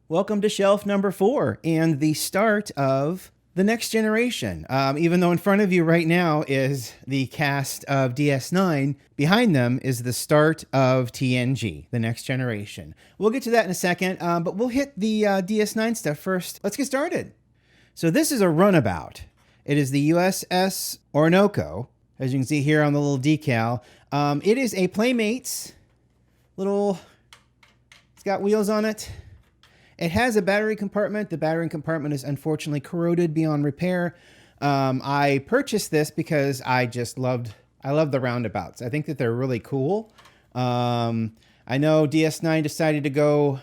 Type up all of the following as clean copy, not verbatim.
Welcome to shelf number 4 and the start of the next generation. Even though in front of you right now is the cast of DS9, behind them is the start of TNG, the next generation. We'll get to that in a second, but we'll hit the DS9 stuff first. Let's get started. So this is a runabout. It is the USS Orinoco, as you can see here on the little decal. It is a Playmates little, it's got wheels on it. It has a battery compartment. The battery compartment is unfortunately corroded beyond repair. I purchased this because I love the roundabouts. I think that they're really cool. I know DS9 decided to go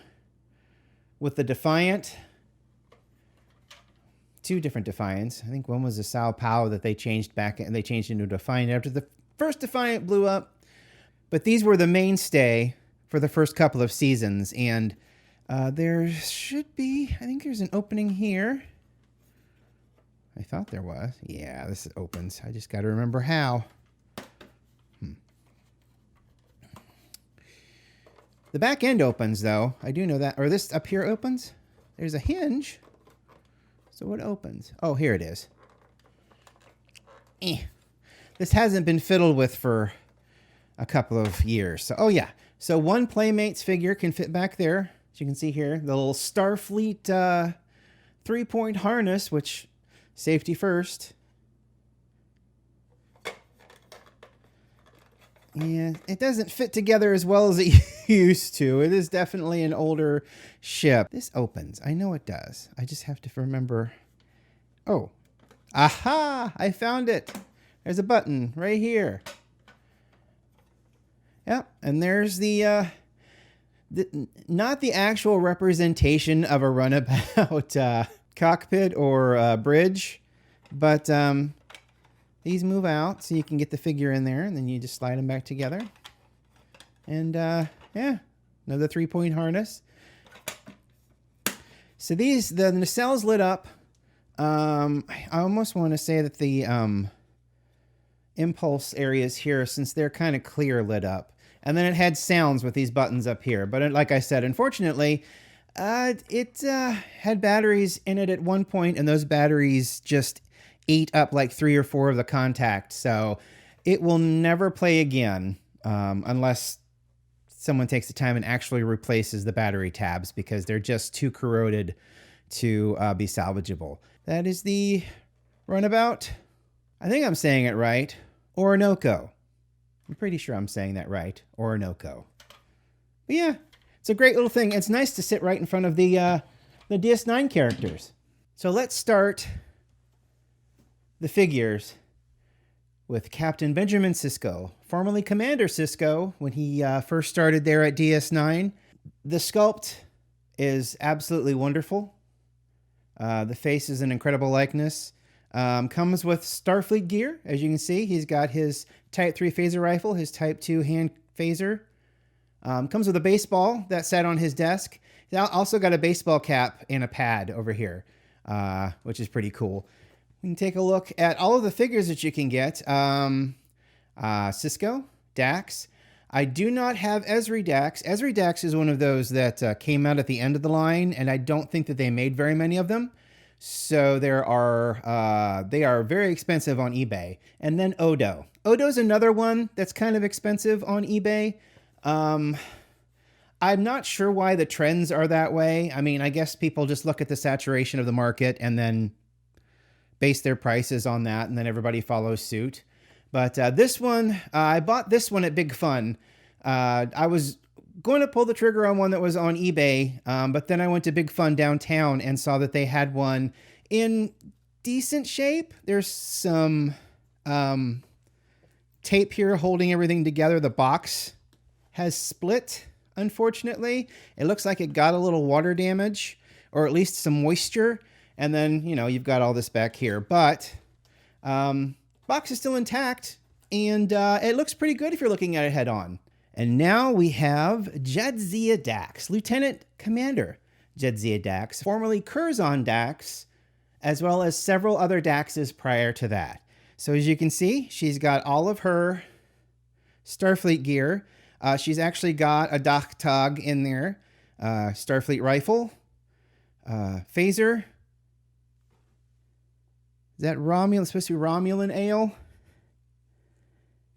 with the Defiant. 2 different Defiants. I think one was the Sao Paulo that they changed back and they changed into a Defiant after the first Defiant blew up. But these were the mainstay for the first couple of seasons, and there should be, I think there's an opening here. I thought there was. Yeah, this opens. I just got to remember how. The back end opens, though. I do know that. Or this up here opens. There's a hinge. So what opens? Oh, here it is. This hasn't been fiddled with for a couple of years. So, oh yeah. So one Playmates figure can fit back there. As you can see here, the little Starfleet 3-point harness, which safety first. Yeah, it doesn't fit together as well as it used to. It is definitely an older ship. This opens. I know it does. I just have to remember. Oh, aha! I found it. There's a button right here. Yep, and there's the not the actual representation of a runabout cockpit or bridge, but these move out so you can get the figure in there, and then you just slide them back together. And yeah, another 3-point harness. So these, the nacelles lit up. I almost want to say that the impulse areas here, since they're kind of clear, lit up. And then it had sounds with these buttons up here. But like I said, unfortunately, it had batteries in it at one point, and those batteries just ate up like 3 or 4 of the contacts. So it will never play again unless someone takes the time and actually replaces the battery tabs, because they're just too corroded to be salvageable. That is the runabout. I think I'm saying it right. Orinoco. I'm pretty sure I'm saying that right. Orinoco. But yeah, it's a great little thing. It's nice to sit right in front of the DS9 characters. So let's start the figures with Captain Benjamin Sisko, formerly Commander Sisko, when he first started there at DS9. The sculpt is absolutely wonderful. The face is an incredible likeness. Comes with Starfleet gear. As you can see, he's got his Type 3 phaser rifle, his Type 2 hand phaser. Comes with a baseball that sat on his desk. He's also got a baseball cap and a pad over here, which is pretty cool. We can take a look at all of the figures that you can get. Sisko, Dax. I do not have Ezri Dax. Ezri Dax is one of those that came out at the end of the line, and I don't think that they made very many of them. So they are very expensive on eBay. And then Odo. Odo's another one that's kind of expensive on eBay. I'm not sure why the trends are that way. I mean, I guess people just look at the saturation of the market and then base their prices on that, and then everybody follows suit. But this one, I bought this one at Big Fun. I was going to pull the trigger on one that was on eBay, but then I went to Big Fun downtown and saw that they had one in decent shape. There's some tape here holding everything together. The box has split, unfortunately. It looks like it got a little water damage, or at least some moisture. And then, you know, you've got all this back here. But box is still intact, and it looks pretty good if you're looking at it head on. And now we have Jadzia Dax, Lieutenant Commander Jadzia Dax, formerly Curzon Dax, as well as several other Daxes prior to that. So as you can see, she's got all of her Starfleet gear. She's actually got a Dachtag in there, Starfleet rifle, Phaser. Is that Romulan? It's supposed to be Romulan ale.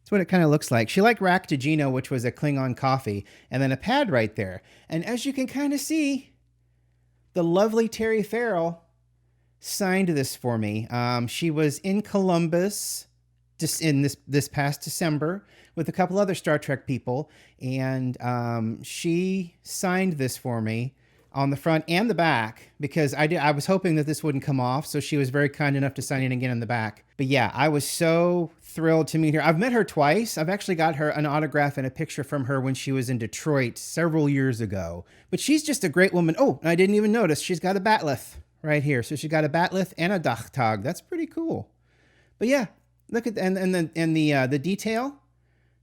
That's what it kind of looks like. She liked Raktajino, which was a Klingon coffee, and then a pad right there. And as you can kind of see, the lovely Terry Farrell signed this for me. She was in Columbus just in this past December with a couple other Star Trek people, and she signed this for me on the front and the back because I was hoping that this wouldn't come off, so she was very kind enough to sign it again in the back. But yeah, I was so thrilled to meet her. I've met her twice. I've actually got her an autograph and a picture from her when she was in Detroit several years ago. But she's just a great woman. Oh, and I didn't even notice she's got a bat'leth right here. So she's got a bat'leth and a dachtag. That's pretty cool. But yeah, look at the detail.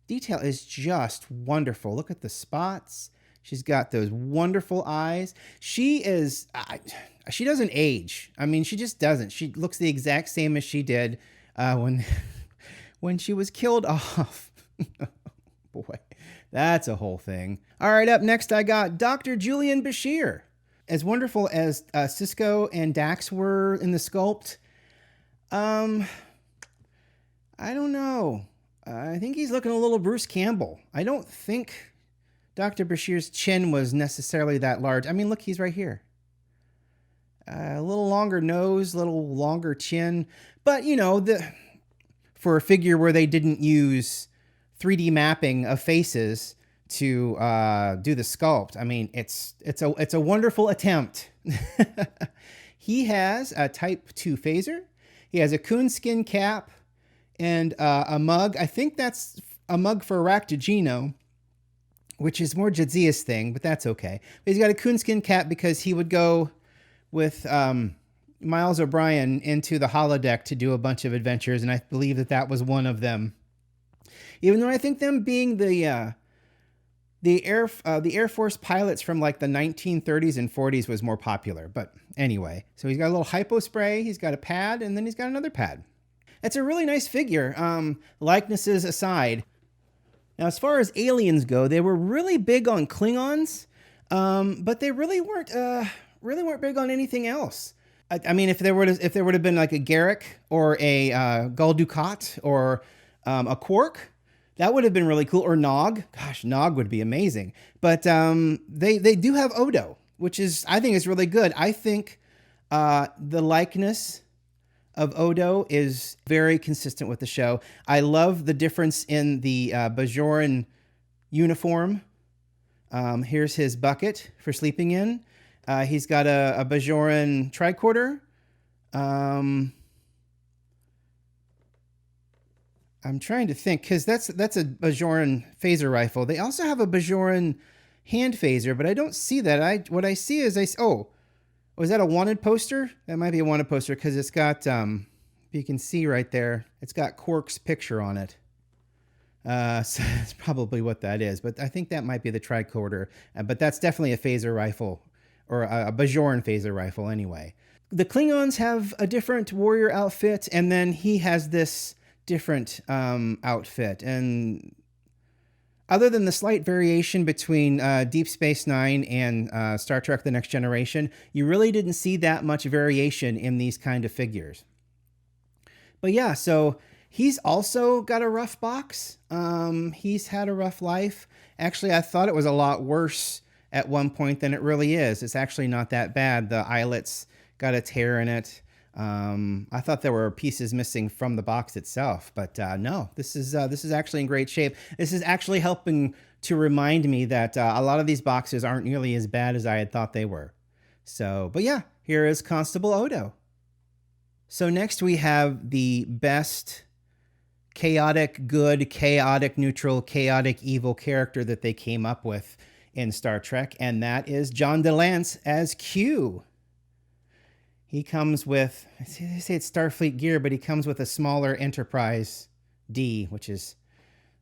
Detail is just wonderful. Look at the spots. She's got those wonderful eyes. She doesn't age. I mean, she just doesn't. She looks the exact same as she did when she was killed off. Boy, that's a whole thing. All right, up next I got Dr. Julian Bashir. As wonderful as Sisko and Dax were in the sculpt, I don't know. I think he's looking a little Bruce Campbell. I don't think Dr. Bashir's chin was necessarily that large. I mean, look, he's right here. A little longer nose, a little longer chin. But, you know, for a figure where they didn't use 3D mapping of faces to do the sculpt, I mean, it's a wonderful attempt. He has a Type 2 phaser. He has a coonskin cap and a mug. I think that's a mug for Raktajino, which is more Jadzia's thing, but that's okay. But he's got a coonskin cap because he would go with Miles O'Brien into the holodeck to do a bunch of adventures, and I believe that was one of them. Even though I think them being the Air Force pilots from like the 1930s and 40s was more popular. But anyway, so he's got a little hypo spray, he's got a pad, and then he's got another pad. It's a really nice figure, likenesses aside. Now, as far as aliens go, they were really big on Klingons, but they really weren't big on anything else. I mean, if there would have been like a Garrick or a Gul Dukat or a Quark, that would have been really cool. Or Nog. Gosh, Nog would be amazing. But they do have Odo, which I think is really good. I think the likeness of Odo is very consistent with the show. I love the difference in the Bajoran uniform. Here's his bucket for sleeping in. He's got a Bajoran tricorder. I'm trying to think, because that's a Bajoran phaser rifle. They also have a Bajoran hand phaser, but I don't see that. What I see is was that a wanted poster? That might be a wanted poster because it's got, you can see right there, it's got Quark's picture on it. So that's probably what that is. But I think that might be the tricorder. But that's definitely a phaser rifle, or a Bajoran phaser rifle anyway. The Klingons have a different warrior outfit, and then he has this different outfit. And other than the slight variation between Deep Space Nine and Star Trek The Next Generation, you really didn't see that much variation in these kind of figures. But yeah, so he's also got a rough box. He's had a rough life. Actually, I thought it was a lot worse at one point than it really is. It's actually not that bad. The eyelets got a tear in it. I thought there were pieces missing from the box itself, but no, this is actually in great shape. This is actually helping to remind me that a lot of these boxes aren't nearly as bad as I had thought they were. So, but yeah, here is Constable Odo. So next we have the best chaotic good, chaotic neutral, chaotic evil character that they came up with in Star Trek, and that is John DeLance as Q. He comes with, they say it's Starfleet gear, but he comes with a smaller Enterprise D, which is,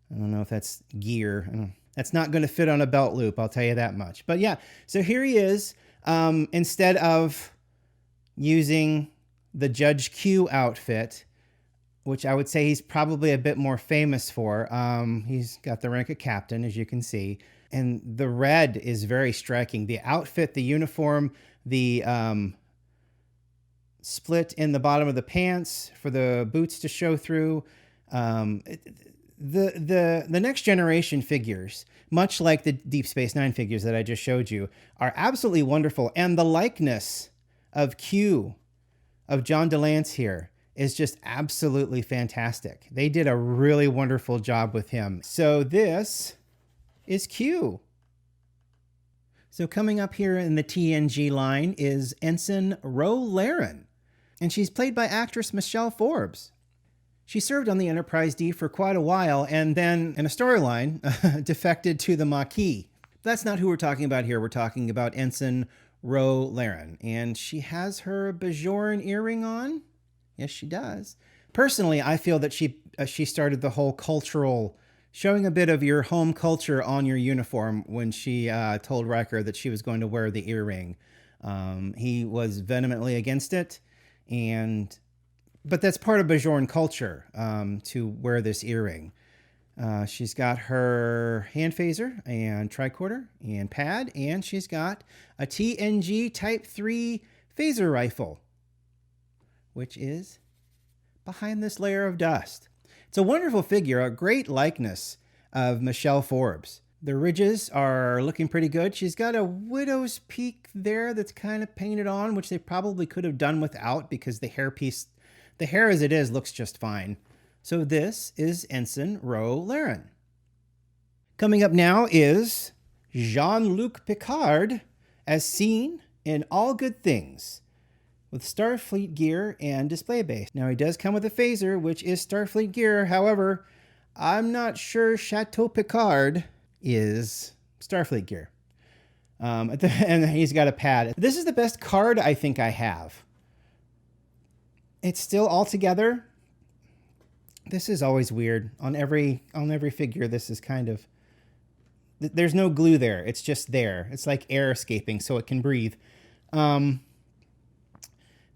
I don't know if that's gear. That's not going to fit on a belt loop, I'll tell you that much. But yeah, so here he is. Instead of using the Judge Q outfit, which I would say he's probably a bit more famous for, he's got the rank of captain, as you can see. And the red is very striking. The outfit, the uniform, the split in the bottom of the pants for the boots to show through. The Next Generation figures, much like the Deep Space Nine figures that I just showed you, are absolutely wonderful. And the likeness of Q, of John DeLance here, is just absolutely fantastic. They did a really wonderful job with him. So this is Q. So coming up here in the TNG line is Ensign Ro Laren, and she's played by actress Michelle Forbes. She served on the Enterprise D for quite a while, and then, in a storyline, defected to the Maquis. That's not who we're talking about here. We're talking about Ensign Ro Laren, and she has her Bajoran earring on. Yes, she does. Personally, I feel that she started the whole cultural, showing a bit of your home culture on your uniform when she told Riker that she was going to wear the earring. He was vehemently against it, but that's part of Bajoran culture, to wear this earring. She's got her hand phaser and tricorder and pad, and she's got a TNG Type 3 phaser rifle, which is behind this layer of dust. It's a wonderful figure, a great likeness of Michelle Forbes. The ridges are looking pretty good. She's got a widow's peak there that's kind of painted on, which they probably could have done without because the hair as it is looks just fine. So this is Ensign Ro Laren. Coming up now is Jean-Luc Picard as seen in All Good Things, with Starfleet gear and display base. Now he does come with a phaser, which is Starfleet gear. However, I'm not sure Chateau Picard is Starfleet gear. And he's got a pad. This is the best card I think I have. It's still all together. This is always weird. On every figure, this is kind of... There's no glue there. It's just there. It's like air escaping so it can breathe.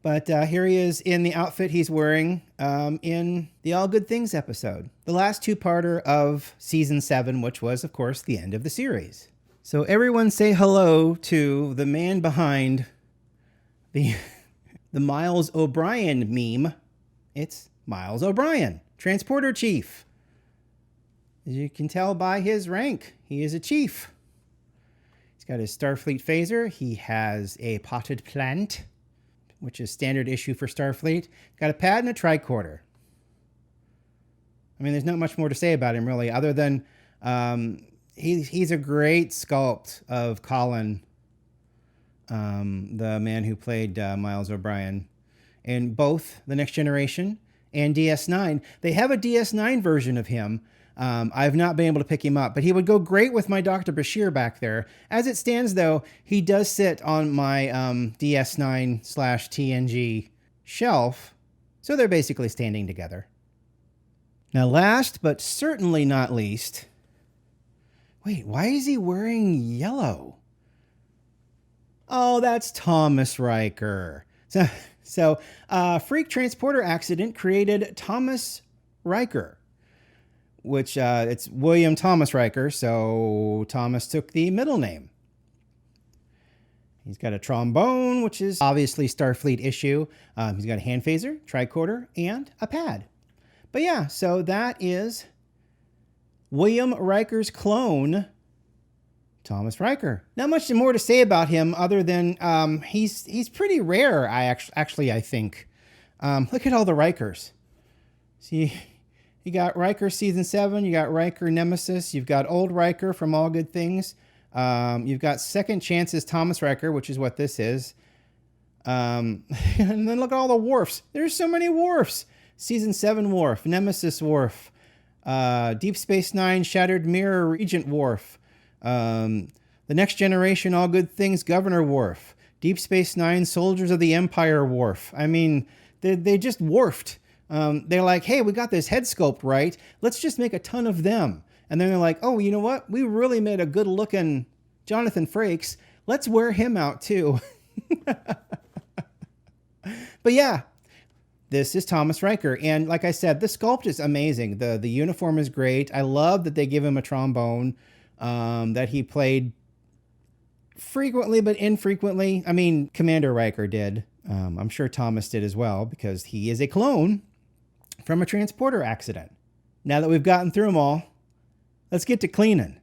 But here he is in the outfit he's wearing in the All Good Things episode. The last two-parter of Season 7, which was, of course, the end of the series. So everyone say hello to the man behind the Miles O'Brien meme. It's Miles O'Brien, Transporter Chief. As you can tell by his rank, he is a chief. He's got his Starfleet phaser. He has a potted plant, which is standard issue for Starfleet. Got a pad and a tricorder. I mean, there's not much more to say about him, really, other than he's a great sculpt of Colin, the man who played Miles O'Brien, in both The Next Generation and DS9. They have a DS9 version of him. I've not been able to pick him up, but he would go great with my Dr. Bashir back there. As it stands, though, he does sit on my DS9/TNG shelf, so they're basically standing together. Now, last but certainly not least... Wait, why is he wearing yellow? Oh, that's Thomas Riker. So freak transporter accident created Thomas Riker, which it's William Thomas Riker, so Thomas took the middle name. He's got a trombone, which is obviously Starfleet issue. He's got a hand phaser, tricorder, and a pad. But yeah, so that is William Riker's clone, Thomas Riker. Not much more to say about him other than he's pretty rare, I think. Look at all the Rikers. See... You got Riker Season 7, you got Riker Nemesis, you've got Old Riker from All Good Things, you've got Second Chances Thomas Riker, which is what this is. And then look at all the Worfs. There's so many Worfs. Season 7 Worf, Nemesis Worf, Deep Space Nine Shattered Mirror Regent Worf, The Next Generation All Good Things Governor Worf, Deep Space Nine Soldiers of the Empire Worf. I mean, they just Worfed. They're like, hey, we got this head sculpt right. Let's just make a ton of them. And then they're like, oh, you know what? We really made a good looking Jonathan Frakes. Let's wear him out too. But yeah, this is Thomas Riker. And like I said, the sculpt is amazing. The uniform is great. I love that they give him a trombone that he played frequently, but infrequently. I mean, Commander Riker did. I'm sure Thomas did as well, because he is a clone from a transporter accident. Now that we've gotten through them all, let's get to cleaning.